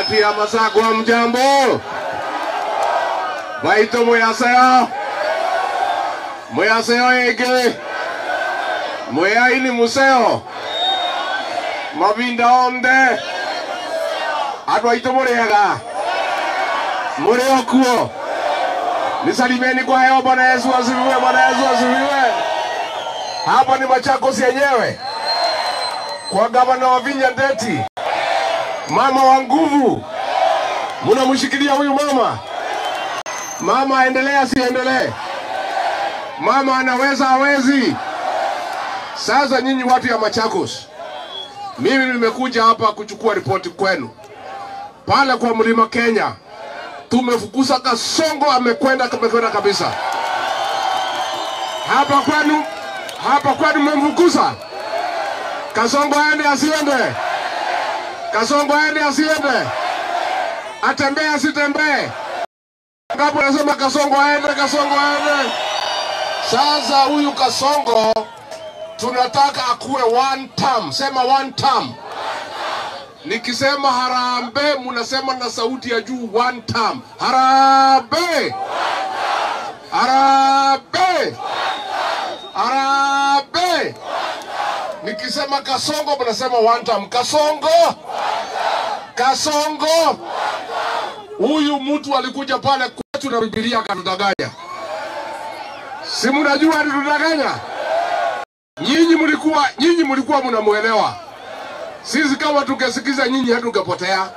Ati ya Masaku mjambo. Baito muyaseo. Muyaseo ege. Muyaini museo. Mabinda onde. Baito murega. Mureo kuo. Nisalimeni kwa hewa. Bwana Yesu asifiwe. Bwana Yesu asifiwe. Hapa ni Machakos yenyewe. Kwa gavana wa Vinya Ndeti. Mama wa nguvu. Mnamshikilia huyu mama. Mama aendelee asiendelee? Mama anaweza hawezi? Sasa nyinyi watu ya Machakos, mimi nimekuja hapa kuchukua ripoti kwenu. Pale kwa Mlima Kenya tumefukuza Kasongo, amekwenda kabisa. Hapa kwenu mmemfukuza. Kasongo aende asiende? Kasongo aende asiende? Atembee asitembee? Ngapo nasema Kasongo aende, Kasongo aende. Sasa huyu Kasongo tunataka akuwe one term. Sema one term. Nikisema harambe munasema na sauti ya juu one term. Harambe. Harambe. Harambe. Nikisema Kasongo munasema one term. Kasongo. Kasongo. Huyu mtu alikuja pale kwetu na Biblia akatudanganya. Si mnajua alitudanganya? Nyinyi mlikuwa mnamuelewa. Sisi kama tungesikiza nyinyi hatungepotea.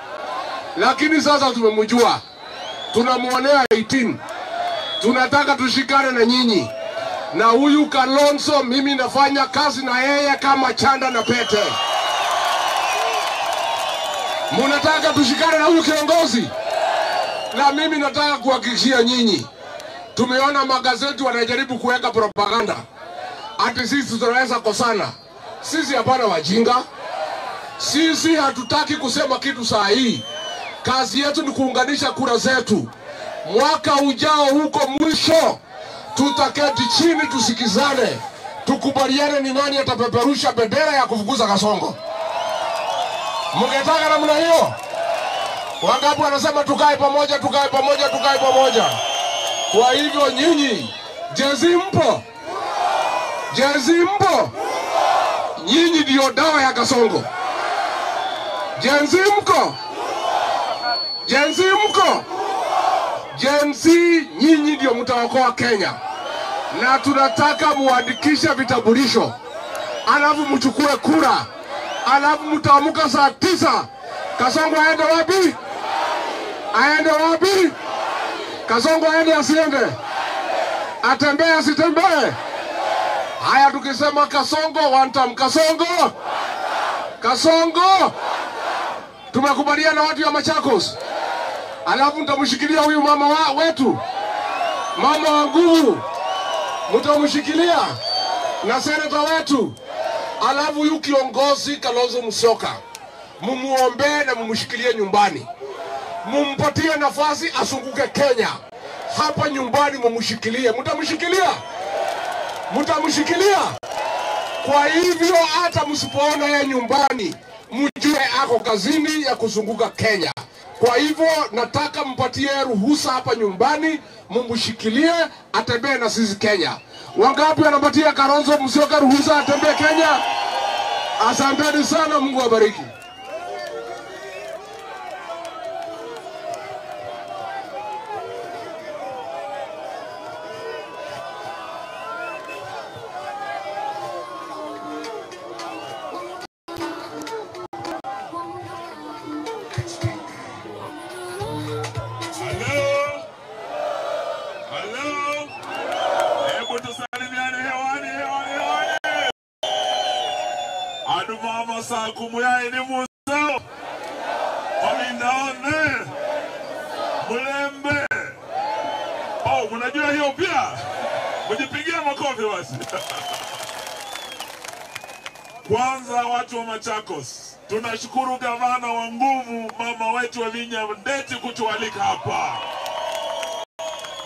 Lakini sasa tumemjua. Tunamuonea 18. Tunataka tushikane na nyinyi. Na huyu Kalonzo mimi nafanya kazi na yeye kama chanda na pete. Mnataka tushikane na huyu kiongozi? Na mimi nataka kuhakikishia nyinyi. Tumeona magazeti wanajaribu kuweka propaganda. Ati sisi tunaweza kosana. Sisi hapana wajinga. Sisi hatutaki kusema kitu saa hii. Kazi yetu ni kuunganisha kura zetu. Mwaka ujao huko mwisho tutaketi chini tusikizane. Tukubaliane ni nani atapeperusha bendera ya kufukuza Kasongo. Mngetaka namna hiyo? Wangapi wanasema tukae pamoja, tukae pamoja, tukae pamoja? Kwa hivyo nyinyi, jezi mpo? Jezi mpo? Nyinyi ndio dawa ya Kasongo. Jezi mko? Jezi mko? Jezi nyinyi ndio mtaokoa Kenya. Na tunataka muandikishe vitambulisho. Alafu mchukue kura. Alafu mtaamuka saa 9. Kasongo aende wapi? Aende wapi? Kasongo aende asiende? Atembee asitembee? Haya tukisema Kasongo one time. Kasongo? Kasongo? Tumekubaliana watu ya Machakos. Alafu mtamshikilia huyu mama wetu. Mama wa nguvu. Mtamshikilia na seneta wetu. Alafu huyu kiongozi Kalonzo Musyoka mumuombe na mumshikilie nyumbani. Mumpatie nafasi asunguke Kenya. Hapa nyumbani mumshikilie. Mtamshikilia? Mtamshikilia? Kwa hivyo hata msipoona yeye nyumbani, mjue ako kazini ya kuzunguka Kenya. Kwa hivyo nataka mpatie ruhusa hapa nyumbani, mumshikilie atembee na sisi Kenya. Wangapi wanapatia Kalonzo Musyoka ruhusa atembee Kenya? Asanteni sana, Mungu awabariki. Masaku muyaini museo. Wamindaone. Mulembe. Oh, mnajua hiyo pia? Mjipigia makofi basi. Kwanza watu wa Machakos, tunashukuru gavana wa nguvu mama wetu wa Vinya Ndeti kutualika hapa.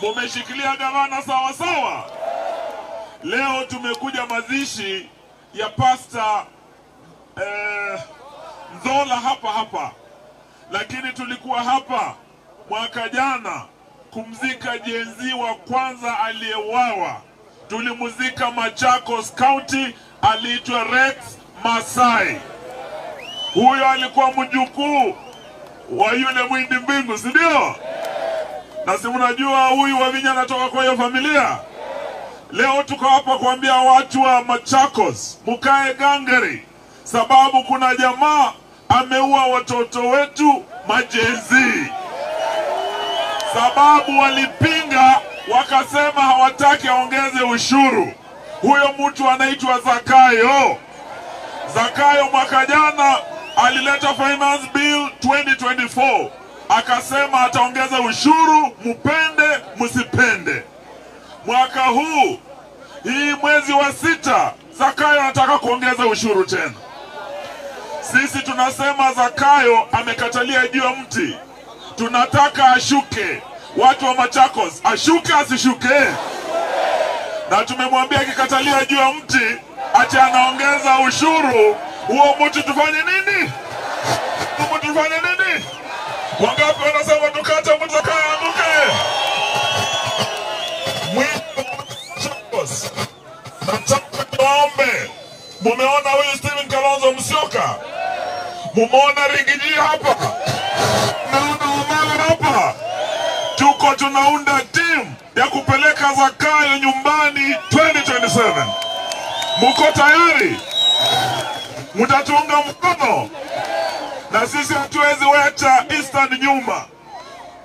Mumeshikilia gavana sawa sawa. Leo tumekuja mazishi ya Pastor Nzola hapa. lakini tulikuwa hapa mwaka jana kumzika jenzi wa kwanza aliyeuawa. Tulimuzika Machakos County, aliitwa Rex Masai. Huyo alikuwa mjukuu wa yule Mwindi Mbingu, si ndio? Na si mnajua huyu Wavinya anatoka kwa hiyo familia. Leo tuko hapa kuambia watu wa Machakos mukae gangari, sababu kuna jamaa ameua watoto wetu majenzi. Sababu walipinga, wakasema hawataki aongeze ushuru. Huyo mtu anaitwa Zakayo. Zakayo mwaka jana alileta finance bill 2024. Akasema ataongeza ushuru, mupende musipende. Mwaka huu, hii mwezi wa 6, Zakayo anataka kuongeza ushuru tena. Sisi tunasema Zakayo amekatalia juu ya mti. Tunataka ashuke. Watu wa Machakos, ashuke asishuke? Na tumemwambia akikatalia juu ya mti ati anaongeza ushuru, huo mtu tufanye nini? Huo mtu tufanye nini? Wangapi wanasema tukate mtu Zakayo anguke? Machakos, nataka tuombe. Mumeona huyu Stephen Kalonzo Musyoka? Mumeona Rigiji hapa? Mumeona Omala hapa? Tuko tunaunda team ya kupeleka Zakayo nyumbani 2027. Muko tayari? Mutatuunga mkono? Na sisi hatuwezi wacha Eastern nyuma.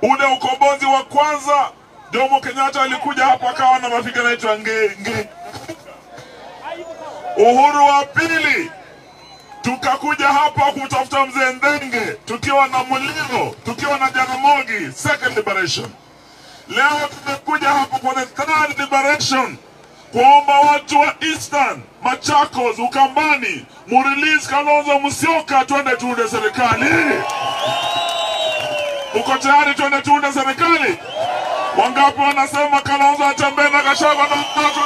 Ule ukombozi wa kwanza, Jomo Kenyatta alikuja hapa akawa na mafikira yetu nge. Uhuru wa pili, tukakuja hapa kutafuta Mzee Ndenge, tukiwa na Muliro, tukiwa na Jaramogi, second liberation. Leo tumekuja hapa kwa the third liberation, kuomba watu wa Eastern, Machakos, Ukambani, murelease Kalonzo Musyoka, tuende tuunde serikali. Uko tayari tuende tuunde serikali? Wangapi wanasema Kalonzo atembee na Gachagua na mtoto?